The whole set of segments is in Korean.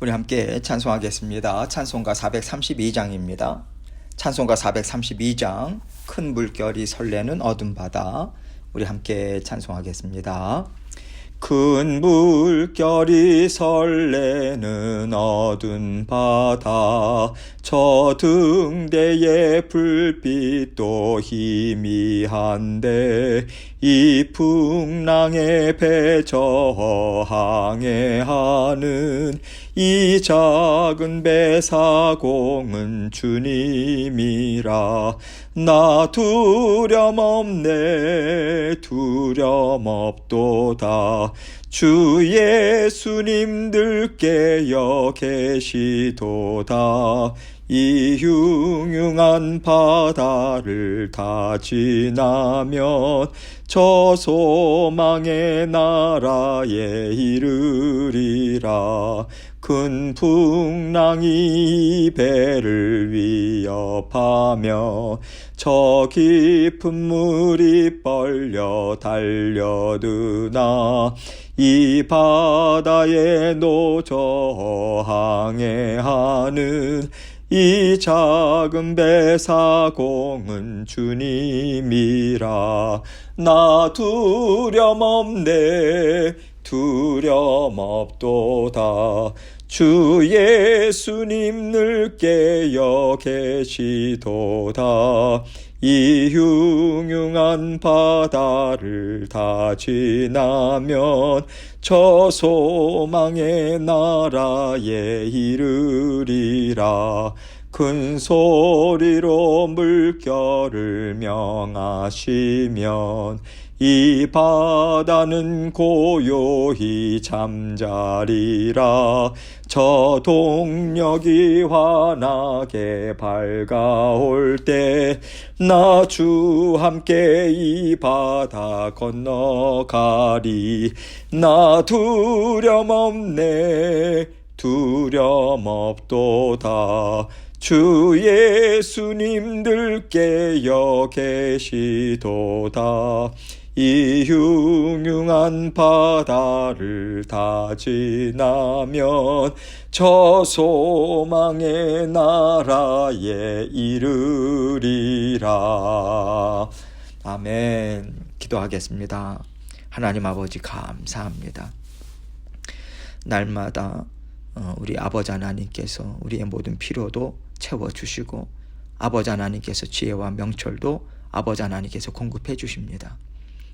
우리 함께 찬송하겠습니다. 찬송가 432장입니다. 찬송가 432장 큰 물결이 설레는 어둠 바다. 우리 함께 찬송하겠습니다. 큰 물결이 설레는 어두운 바다, 저 등대의 불빛도 희미한데 이 풍랑에 배 저항해하는 이 작은 배 사공은 주님이라. 나 두려움없도다. 주 예수님 들 깨어 계시도다. 이 흉흉한 바다를 다 지나면 저 소망의 나라에 이르리라. 큰 풍랑이 배를 위협하며 저 깊은 물이 벌려 달려드나 이 바다에 노저항해하는 이 작은 배 사공은 주님이라. 나 두려움없도다. 주 예수님 늘 깨어 계시도다. 이 흉흉한 바다를 다 지나면 저 소망의 나라에 이르리라. 큰 소리로 물결을 명하시면 이 바다는 고요히 잠자리라. 저 동력이 환하게 밝아올 때 나 주 함께 이 바다 건너가리. 나 두려움없도다. 주 예수님 들 깨어 계시도다. 이 흉흉한 바다를 다 지나면 저 소망의 나라에 이르리라. 아멘. 기도하겠습니다. 하나님 아버지 감사합니다. 날마다 우리 아버지 하나님께서 우리의 모든 필요도 채워주시고 아버지 하나님께서 지혜와 명철도 아버지 하나님께서 공급해 주십니다.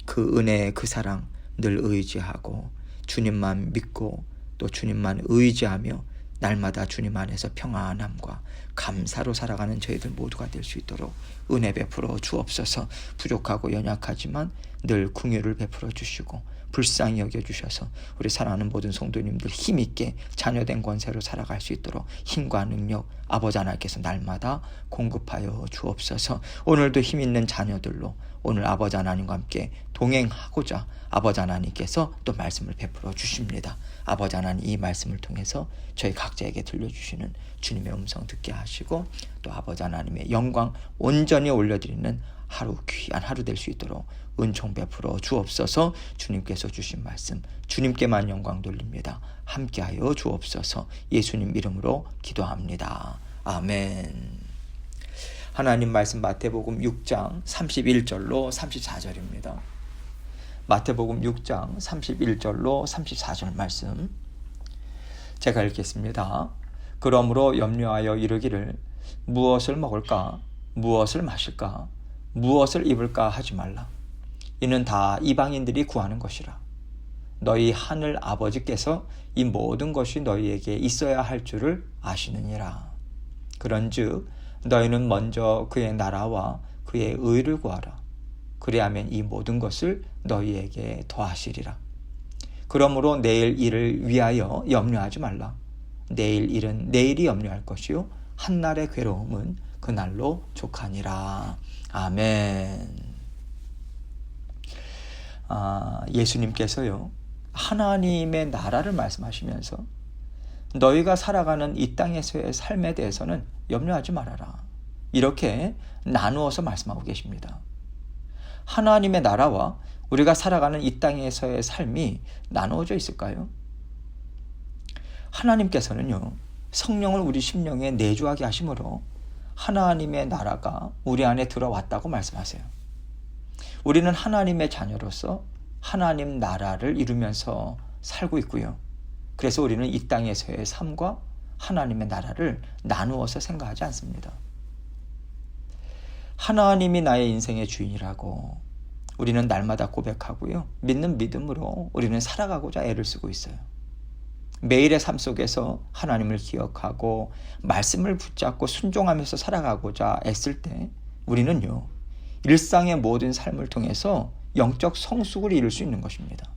그 은혜, 그 사랑 늘 의지하고 주님만 믿고 또 주님만 의지하며 날마다 주님 안에서 평안함과 감사로 살아가는 저희들 모두가 될 수 있도록 은혜 베풀어 주옵소서. 부족하고 연약하지만 늘 긍휼을 베풀어 주시고 불쌍히 여겨주셔서 우리 사랑하는 모든 성도님들 힘있게 자녀된 권세로 살아갈 수 있도록 힘과 능력 아버지 하나님께서 날마다 공급하여 주옵소서. 오늘도 힘있는 자녀들로 오늘 아버지 하나님과 함께 동행하고자 아버지 하나님께서 또 말씀을 베풀어 주십니다. 아버지 하나님 이 말씀을 통해서 저희 각자에게 들려주시는 주님의 음성 듣게 하시고 또 아버지 하나님의 영광 온전히 올려드리는 하루 귀한 하루 될 수 있도록 은총 베풀어 주옵소서. 주님께서 주신 말씀 주님께만 영광 돌립니다. 함께하여 주옵소서. 예수님 이름으로 기도합니다. 아멘. 하나님 말씀 마태복음 6장 31절로 34절입니다. 마태복음 6장 31절로 34절 말씀 제가 읽겠습니다. 그러므로 염려하여 이르기를 무엇을 먹을까 무엇을 마실까 무엇을 입을까 하지 말라. 이는 다 이방인들이 구하는 것이라. 너희 하늘 아버지께서 이 모든 것이 너희에게 있어야 할 줄을 아시느니라. 그런즉 너희는 먼저 그의 나라와 그의 의를 구하라. 그리하면 이 모든 것을 너희에게 더하시리라. 그러므로 내일 일을 위하여 염려하지 말라. 내일 일은 내일이 염려할 것이요 한날의 괴로움은 그날로 족하니라. 아멘. 예수님께서요 하나님의 나라를 말씀하시면서 너희가 살아가는 이 땅에서의 삶에 대해서는 염려하지 말아라. 이렇게 나누어서 말씀하고 계십니다. 하나님의 나라와 우리가 살아가는 이 땅에서의 삶이 나누어져 있을까요? 하나님께서는요, 성령을 우리 심령에 내주하게 하심으로 하나님의 나라가 우리 안에 들어왔다고 말씀하세요. 우리는 하나님의 자녀로서 하나님 나라를 이루면서 살고 있고요. 그래서 우리는 이 땅에서의 삶과 하나님의 나라를 나누어서 생각하지 않습니다. 하나님이 나의 인생의 주인이라고 우리는 날마다 고백하고요. 믿는 믿음으로 우리는 살아가고자 애를 쓰고 있어요. 매일의 삶 속에서 하나님을 기억하고 말씀을 붙잡고 순종하면서 살아가고자 애쓸 때 우리는요, 일상의 모든 삶을 통해서 영적 성숙을 이룰 수 있는 것입니다.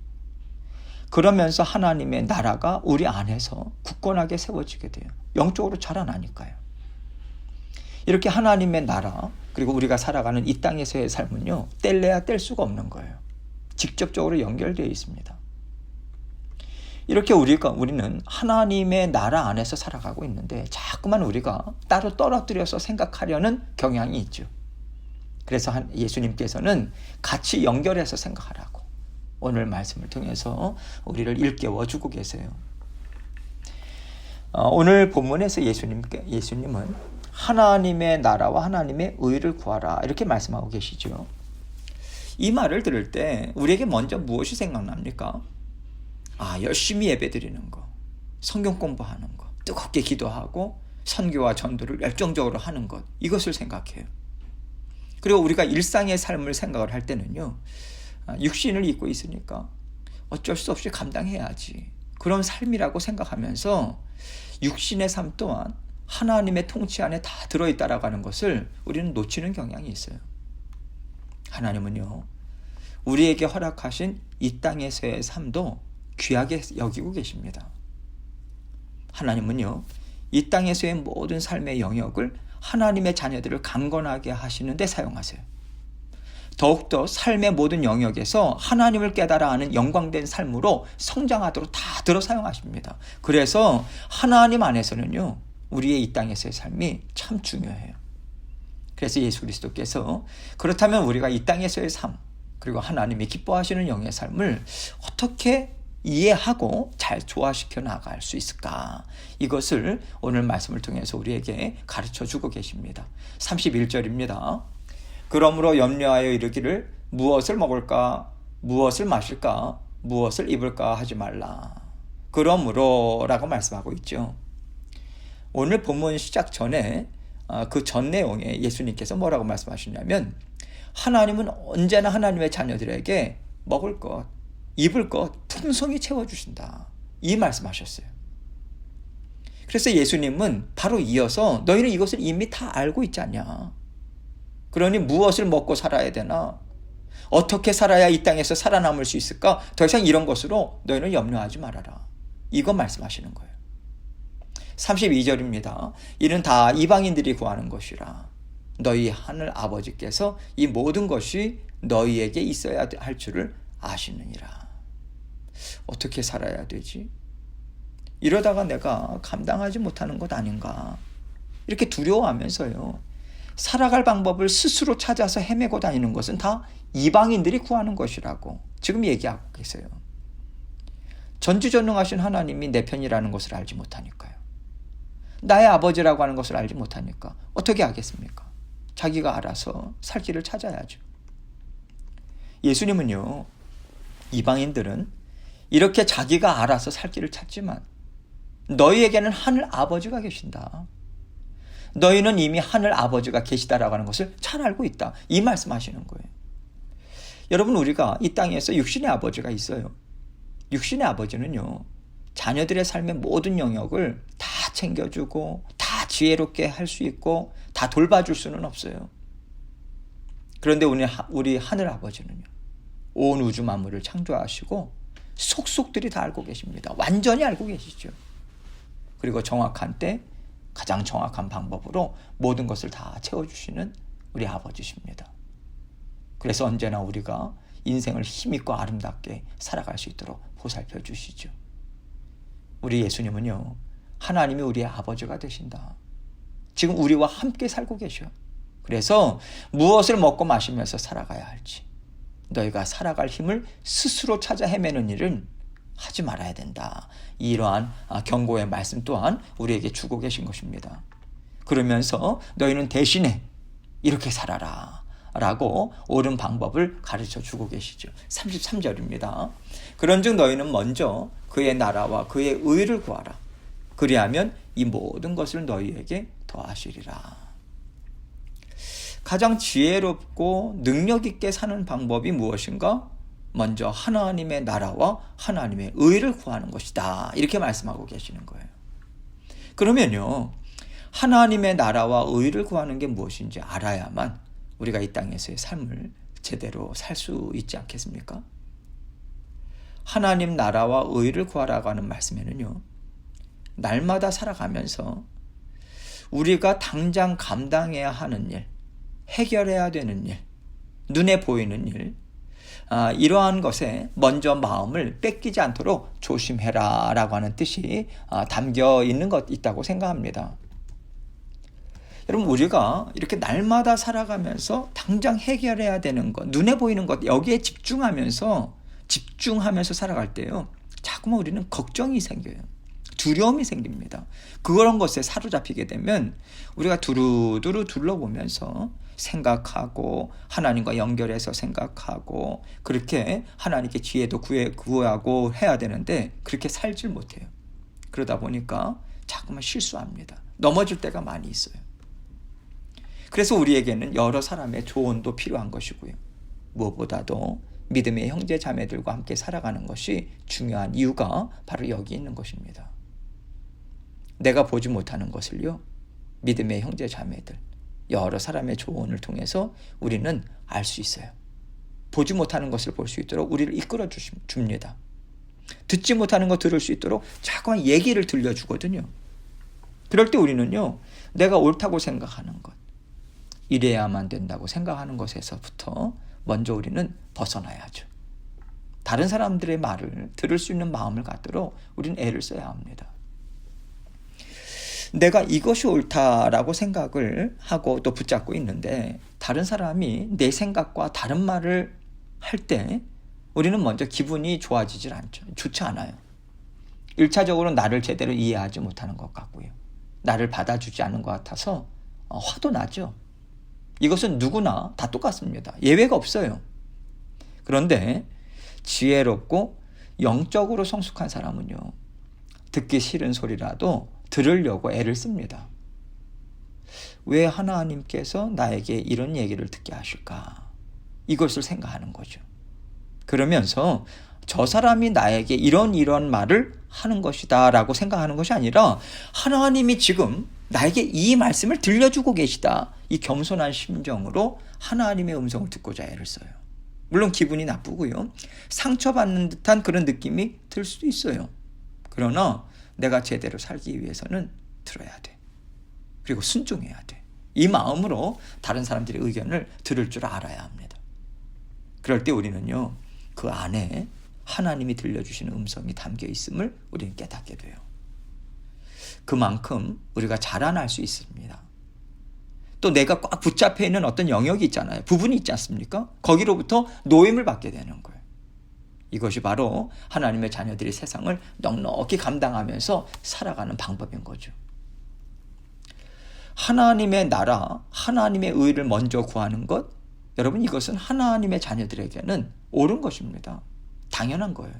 그러면서 하나님의 나라가 우리 안에서 굳건하게 세워지게 돼요. 영적으로 자라나니까요. 이렇게 하나님의 나라, 그리고 우리가 살아가는 이 땅에서의 삶은요, 뗄래야 뗄 수가 없는 거예요. 직접적으로 연결되어 있습니다. 이렇게 우리는 하나님의 나라 안에서 살아가고 있는데 자꾸만 우리가 따로 떨어뜨려서 생각하려는 경향이 있죠. 그래서 예수님께서는 같이 연결해서 생각하라고 오늘 말씀을 통해서 우리를 일깨워 주고 계세요. 오늘 본문에서 예수님은 하나님의 나라와 하나님의 의를 구하라 이렇게 말씀하고 계시죠. 이 말을 들을 때 우리에게 먼저 무엇이 생각납니까? 열심히 예배드리는 거, 성경 공부하는 거, 뜨겁게 기도하고 선교와 전도를 열정적으로 하는 것, 이것을 생각해요. 그리고 우리가 일상의 삶을 생각을 할 때는요, 육신을 입고 있으니까 어쩔 수 없이 감당해야지, 그런 삶이라고 생각하면서 육신의 삶 또한 하나님의 통치 안에 다 들어있다라고 하는 것을 우리는 놓치는 경향이 있어요. 하나님은요, 우리에게 허락하신 이 땅에서의 삶도 귀하게 여기고 계십니다. 하나님은요, 이 땅에서의 모든 삶의 영역을 하나님의 자녀들을 강건하게 하시는 데 사용하세요. 더욱더 삶의 모든 영역에서 하나님을 깨달아 아는 영광된 삶으로 성장하도록 다 들어 사용하십니다. 그래서 하나님 안에서는요, 우리의 이 땅에서의 삶이 참 중요해요. 그래서 예수 그리스도께서 그렇다면 우리가 이 땅에서의 삶, 그리고 하나님이 기뻐하시는 영의 삶을 어떻게 이해하고 잘 조화시켜 나갈 수 있을까? 이것을 오늘 말씀을 통해서 우리에게 가르쳐 주고 계십니다. 31절입니다. 그러므로 염려하여 이르기를 무엇을 먹을까? 무엇을 마실까? 무엇을 입을까? 하지 말라. 그러므로 라고 말씀하고 있죠. 오늘 본문 시작 전에 그 전 내용에 예수님께서 뭐라고 말씀하시냐면 하나님은 언제나 하나님의 자녀들에게 먹을 것, 입을 것 풍성히 채워주신다, 이 말씀하셨어요. 그래서 예수님은 바로 이어서 너희는 이것을 이미 다 알고 있지 않냐, 그러니 무엇을 먹고 살아야 되나, 어떻게 살아야 이 땅에서 살아남을 수 있을까, 더 이상 이런 것으로 너희는 염려하지 말아라, 이거 말씀하시는 거예요. 32절입니다. 이는 다 이방인들이 구하는 것이라 너희 하늘 아버지께서 이 모든 것이 너희에게 있어야 할 줄을 아시느니라. 어떻게 살아야 되지? 이러다가 내가 감당하지 못하는 것 아닌가, 이렇게 두려워하면서요, 살아갈 방법을 스스로 찾아서 헤매고 다니는 것은 다 이방인들이 구하는 것이라고 지금 얘기하고 계세요. 전지전능하신 하나님이 내 편이라는 것을 알지 못하니까요. 나의 아버지라고 하는 것을 알지 못하니까 어떻게 하겠습니까? 자기가 알아서 살 길을 찾아야죠. 예수님은요, 이방인들은 이렇게 자기가 알아서 살 길을 찾지만 너희에게는 하늘 아버지가 계신다, 너희는 이미 하늘 아버지가 계시다라고 하는 것을 잘 알고 있다, 이 말씀하시는 거예요. 여러분, 우리가 이 땅에서 육신의 아버지가 있어요. 육신의 아버지는요, 자녀들의 삶의 모든 영역을 다 챙겨주고 다 지혜롭게 할 수 있고 다 돌봐줄 수는 없어요. 그런데 우리 하늘 아버지는요, 온 우주 만물을 창조하시고 속속들이 다 알고 계십니다. 완전히 알고 계시죠. 그리고 정확한 때 가장 정확한 방법으로 모든 것을 다 채워주시는 우리 아버지십니다. 그래서 언제나 우리가 인생을 힘있고 아름답게 살아갈 수 있도록 보살펴 주시죠. 우리 예수님은요, 하나님이 우리의 아버지가 되신다. 지금 우리와 함께 살고 계셔. 그래서 무엇을 먹고 마시면서 살아가야 할지, 너희가 살아갈 힘을 스스로 찾아 헤매는 일은 하지 말아야 된다. 이러한 경고의 말씀 또한 우리에게 주고 계신 것입니다. 그러면서 너희는 대신에 이렇게 살아라 라고 옳은 방법을 가르쳐 주고 계시죠. 33절입니다. 그런즉 너희는 먼저 그의 나라와 그의 의를 구하라. 그리하면 이 모든 것을 너희에게 더하시리라. 가장 지혜롭고 능력 있게 사는 방법이 무엇인가? 먼저 하나님의 나라와 하나님의 의를 구하는 것이다. 이렇게 말씀하고 계시는 거예요. 그러면요, 하나님의 나라와 의를 구하는 게 무엇인지 알아야만 우리가 이 땅에서의 삶을 제대로 살 수 있지 않겠습니까? 하나님 나라와 의를 구하라고 하는 말씀에는요, 날마다 살아가면서 우리가 당장 감당해야 하는 일, 해결해야 되는 일, 눈에 보이는 일, 이러한 것에 먼저 마음을 뺏기지 않도록 조심해라 라고 하는 뜻이 담겨 있는 것 있다고 생각합니다. 여러분, 우리가 이렇게 날마다 살아가면서 당장 해결해야 되는 것, 눈에 보이는 것, 여기에 집중하면서 살아갈 때요, 자꾸만 우리는 걱정이 생겨요. 두려움이 생깁니다. 그런 것에 사로잡히게 되면 우리가 두루두루 둘러보면서 생각하고 하나님과 연결해서 생각하고 그렇게 하나님께 지혜도 구하고 해야 되는데 그렇게 살질 못해요. 그러다 보니까 자꾸만 실수합니다. 넘어질 때가 많이 있어요. 그래서 우리에게는 여러 사람의 조언도 필요한 것이고요. 무엇보다도 믿음의 형제 자매들과 함께 살아가는 것이 중요한 이유가 바로 여기 있는 것입니다. 내가 보지 못하는 것을요, 믿음의 형제 자매들, 여러 사람의 조언을 통해서 우리는 알 수 있어요. 보지 못하는 것을 볼 수 있도록 우리를 이끌어 줍니다. 듣지 못하는 것 들을 수 있도록 자꾸만 얘기를 들려주거든요. 그럴 때 우리는요, 내가 옳다고 생각하는 것, 이래야만 된다고 생각하는 것에서부터 먼저 우리는 벗어나야죠. 다른 사람들의 말을 들을 수 있는 마음을 갖도록 우리는 애를 써야 합니다. 내가 이것이 옳다라고 생각을 하고 또 붙잡고 있는데 다른 사람이 내 생각과 다른 말을 할 때 우리는 먼저 기분이 좋아지질 않죠. 좋지 않아요. 1차적으로 나를 제대로 이해하지 못하는 것 같고요. 나를 받아주지 않은 것 같아서 화도 나죠. 이것은 누구나 다 똑같습니다. 예외가 없어요. 그런데 지혜롭고 영적으로 성숙한 사람은요, 듣기 싫은 소리라도 들으려고 애를 씁니다. 왜 하나님께서 나에게 이런 얘기를 듣게 하실까? 이것을 생각하는 거죠. 그러면서 저 사람이 나에게 이런 말을 하는 것이다 라고 생각하는 것이 아니라 하나님이 지금 나에게 이 말씀을 들려주고 계시다. 이 겸손한 심정으로 하나님의 음성을 듣고자 애를 써요. 물론 기분이 나쁘고요. 상처받는 듯한 그런 느낌이 들 수도 있어요. 그러나 내가 제대로 살기 위해서는 들어야 돼. 그리고 순종해야 돼. 이 마음으로 다른 사람들의 의견을 들을 줄 알아야 합니다. 그럴 때 우리는요, 그 안에 하나님이 들려주시는 음성이 담겨 있음을 우리는 깨닫게 돼요. 그만큼 우리가 자라날 수 있습니다. 또 내가 꽉 붙잡혀 있는 어떤 영역이 있잖아요. 부분이 있지 않습니까? 거기로부터 노임을 받게 되는 거예요. 이것이 바로 하나님의 자녀들이 세상을 넉넉히 감당하면서 살아가는 방법인 거죠. 하나님의 나라, 하나님의 의를 먼저 구하는 것, 여러분, 이것은 하나님의 자녀들에게는 옳은 것입니다. 당연한 거예요.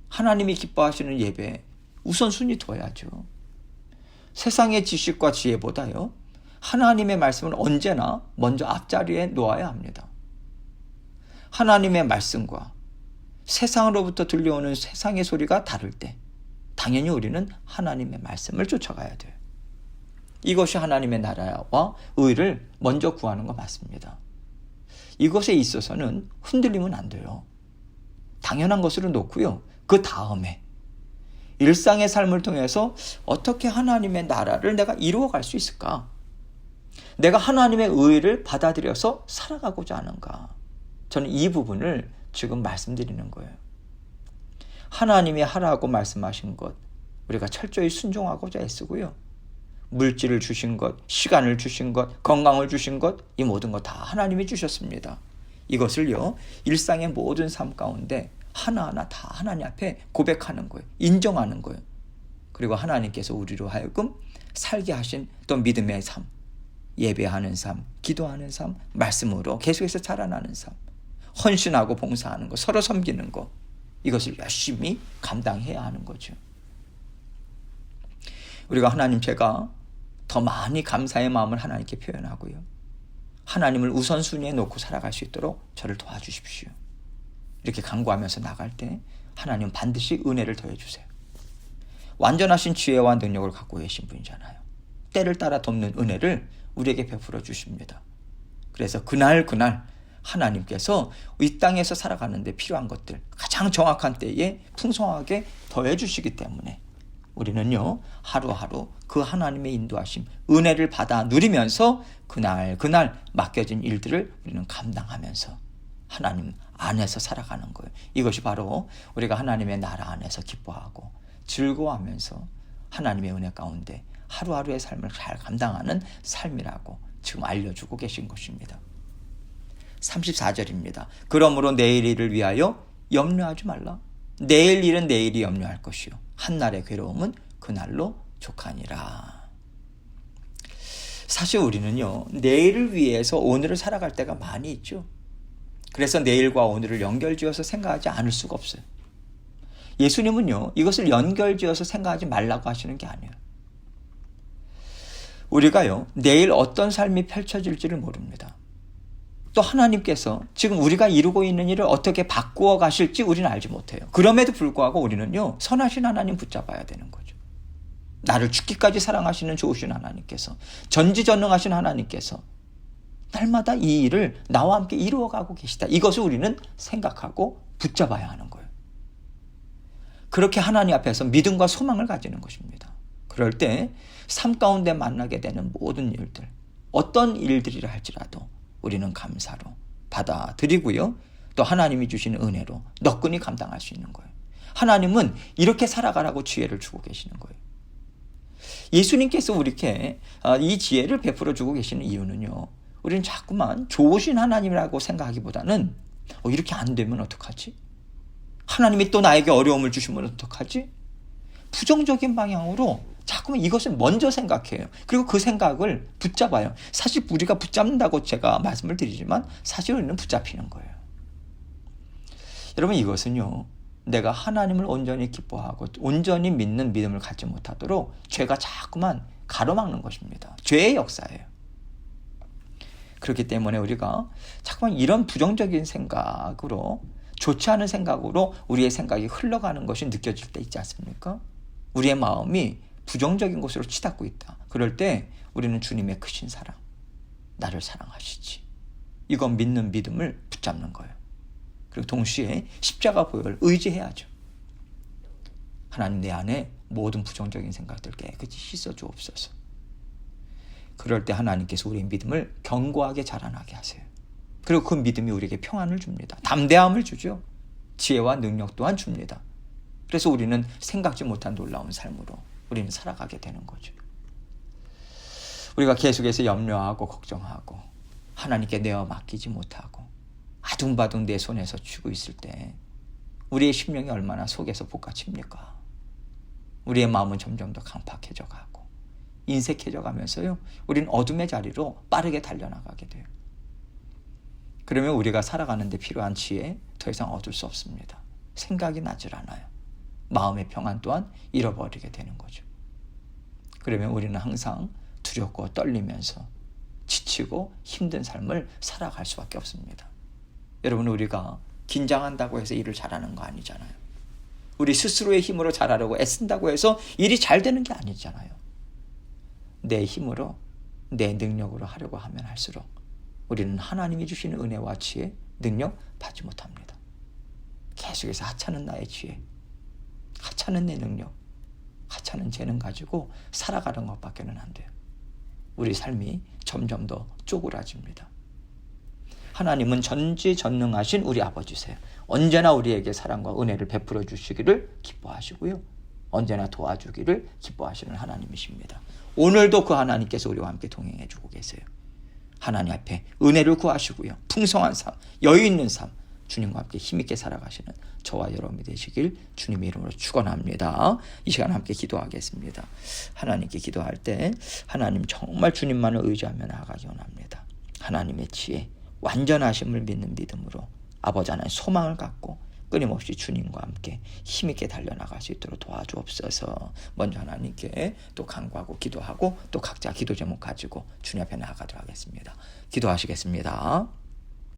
하나님이 기뻐하시는 예배에 우선순위 둬야죠. 세상의 지식과 지혜보다요, 하나님의 말씀을 언제나 먼저 앞자리에 놓아야 합니다. 하나님의 말씀과 세상으로부터 들려오는 세상의 소리가 다를 때 당연히 우리는 하나님의 말씀을 쫓아가야 돼요. 이것이 하나님의 나라와 의를 먼저 구하는 거 맞습니다. 이것에 있어서는 흔들리면 안 돼요. 당연한 것으로 놓고요. 그 다음에 일상의 삶을 통해서 어떻게 하나님의 나라를 내가 이루어갈 수 있을까? 내가 하나님의 의를 받아들여서 살아가고자 하는가? 저는 이 부분을 지금 말씀드리는 거예요. 하나님이 하라고 말씀하신 것, 우리가 철저히 순종하고자 애쓰고요. 물질을 주신 것, 시간을 주신 것, 건강을 주신 것, 이 모든 것 다 하나님이 주셨습니다. 이것을요, 일상의 모든 삶 가운데 하나하나 다 하나님 앞에 고백하는 거예요. 인정하는 거예요. 그리고 하나님께서 우리로 하여금 살게 하신 또 믿음의 삶, 예배하는 삶, 기도하는 삶, 말씀으로 계속해서 자라나는 삶, 헌신하고 봉사하는 거, 서로 섬기는 거, 이것을 열심히 감당해야 하는 거죠. 우리가 하나님, 제가 더 많이 감사의 마음을 하나님께 표현하고요, 하나님을 우선순위에 놓고 살아갈 수 있도록 저를 도와주십시오. 이렇게 간구하면서 나갈 때 하나님은 반드시 은혜를 더해 주세요. 완전하신 지혜와 능력을 갖고 계신 분이잖아요. 때를 따라 돕는 은혜를 우리에게 베풀어 주십니다. 그래서 그날 하나님께서 이 땅에서 살아가는 데 필요한 것들 가장 정확한 때에 풍성하게 더해 주시기 때문에 우리는요, 하루하루 그 하나님의 인도하심, 은혜를 받아 누리면서 그날 맡겨진 일들을 우리는 감당하면서 하나님 안에서 살아가는 거예요. 이것이 바로 우리가 하나님의 나라 안에서 기뻐하고 즐거워하면서 하나님의 은혜 가운데 하루하루의 삶을 잘 감당하는 삶이라고 지금 알려주고 계신 것입니다. 34절입니다. 그러므로 내일 일을 위하여 염려하지 말라. 내일 일은 내일이 염려할 것이요 한날의 괴로움은 그날로 족하니라. 사실 우리는요, 내일을 위해서 오늘을 살아갈 때가 많이 있죠. 그래서 내일과 오늘을 연결지어서 생각하지 않을 수가 없어요. 예수님은요, 이것을 연결지어서 생각하지 말라고 하시는 게 아니에요. 우리가요, 내일 어떤 삶이 펼쳐질지를 모릅니다. 또 하나님께서 지금 우리가 이루고 있는 일을 어떻게 바꾸어 가실지 우리는 알지 못해요. 그럼에도 불구하고 우리는요, 선하신 하나님 붙잡아야 되는 거죠. 나를 죽기까지 사랑하시는 좋으신 하나님께서, 전지전능하신 하나님께서 날마다 이 일을 나와 함께 이루어가고 계시다. 이것을 우리는 생각하고 붙잡아야 하는 거예요. 그렇게 하나님 앞에서 믿음과 소망을 가지는 것입니다. 그럴 때 삶 가운데 만나게 되는 모든 일들, 어떤 일들이라 할지라도 우리는 감사로 받아들이고요, 또 하나님이 주시는 은혜로 너끈히 감당할 수 있는 거예요. 하나님은 이렇게 살아가라고 지혜를 주고 계시는 거예요. 예수님께서 우리에게 이 지혜를 베풀어 주고 계시는 이유는요, 우리는 자꾸만 좋으신 하나님이라고 생각하기보다는 이렇게 안 되면 어떡하지? 하나님이 또 나에게 어려움을 주시면 어떡하지? 부정적인 방향으로 자꾸만 이것을 먼저 생각해요. 그리고 그 생각을 붙잡아요. 사실 우리가 붙잡는다고 제가 말씀을 드리지만 사실 우리는 붙잡히는 거예요. 여러분, 이것은요, 내가 하나님을 온전히 기뻐하고 온전히 믿는 믿음을 갖지 못하도록 죄가 자꾸만 가로막는 것입니다. 죄의 역사예요. 그렇기 때문에 우리가 자꾸만 이런 부정적인 생각으로, 좋지 않은 생각으로 우리의 생각이 흘러가는 것이 느껴질 때 있지 않습니까? 우리의 마음이 부정적인 곳으로 치닫고 있다. 그럴 때 우리는 주님의 크신 사랑, 나를 사랑하시지, 이건 믿는 믿음을 붙잡는 거예요. 그리고 동시에 십자가 보혈을 의지해야죠. 하나님, 내 안에 모든 부정적인 생각들 깨끗이 씻어 주옵소서. 그럴 때 하나님께서 우리의 믿음을 견고하게 자라나게 하세요. 그리고 그 믿음이 우리에게 평안을 줍니다. 담대함을 주죠. 지혜와 능력 또한 줍니다. 그래서 우리는 생각지 못한 놀라운 삶으로 우리는 살아가게 되는 거죠. 우리가 계속해서 염려하고 걱정하고 하나님께 내어 맡기지 못하고 아둥바둥 내 손에서 쥐고 있을 때 우리의 심령이 얼마나 속에서 볶아칩니까? 우리의 마음은 점점 더 강팍해져 가고 인색해져 가면서요, 우리는 어둠의 자리로 빠르게 달려나가게 돼요. 그러면 우리가 살아가는 데 필요한 지혜 더 이상 얻을 수 없습니다. 생각이 나질 않아요. 마음의 평안 또한 잃어버리게 되는 거죠. 그러면 우리는 항상 두렵고 떨리면서 지치고 힘든 삶을 살아갈 수밖에 없습니다. 여러분, 우리가 긴장한다고 해서 일을 잘하는 거 아니잖아요. 우리 스스로의 힘으로 잘하려고 애쓴다고 해서 일이 잘 되는 게 아니잖아요. 내 힘으로, 내 능력으로 하려고 하면 할수록 우리는 하나님이 주시는 은혜와 지혜, 능력 받지 못합니다. 계속해서 하찮은 나의 지혜, 하찮은 내 능력, 하찮은 재능 가지고 살아가는 것밖에는 안 돼요. 우리 삶이 점점 더 쪼그라집니다. 하나님은 전지전능하신 우리 아버지세요. 언제나 우리에게 사랑과 은혜를 베풀어 주시기를 기뻐하시고요, 언제나 도와주기를 기뻐하시는 하나님이십니다. 오늘도 그 하나님께서 우리와 함께 동행해 주고 계세요. 하나님 앞에 은혜를 구하시고요, 풍성한 삶, 여유 있는 삶, 주님과 함께 힘있게 살아가시는 저와 여러분이 되시길 주님의 이름으로 축원합니다. 이 시간 함께 기도하겠습니다. 하나님께 기도할 때 하나님 정말 주님만을 의지하며 나아가기 원합니다. 하나님의 지혜, 완전하심을 믿는 믿음으로 아버지 하나님 소망을 갖고 끊임없이 주님과 함께 힘있게 달려나갈 수 있도록 도와주옵소서. 먼저 하나님께 또 간구하고 기도하고 또 각자 기도 제목 가지고 주님 앞에 나아가도록 하겠습니다. 기도하시겠습니다.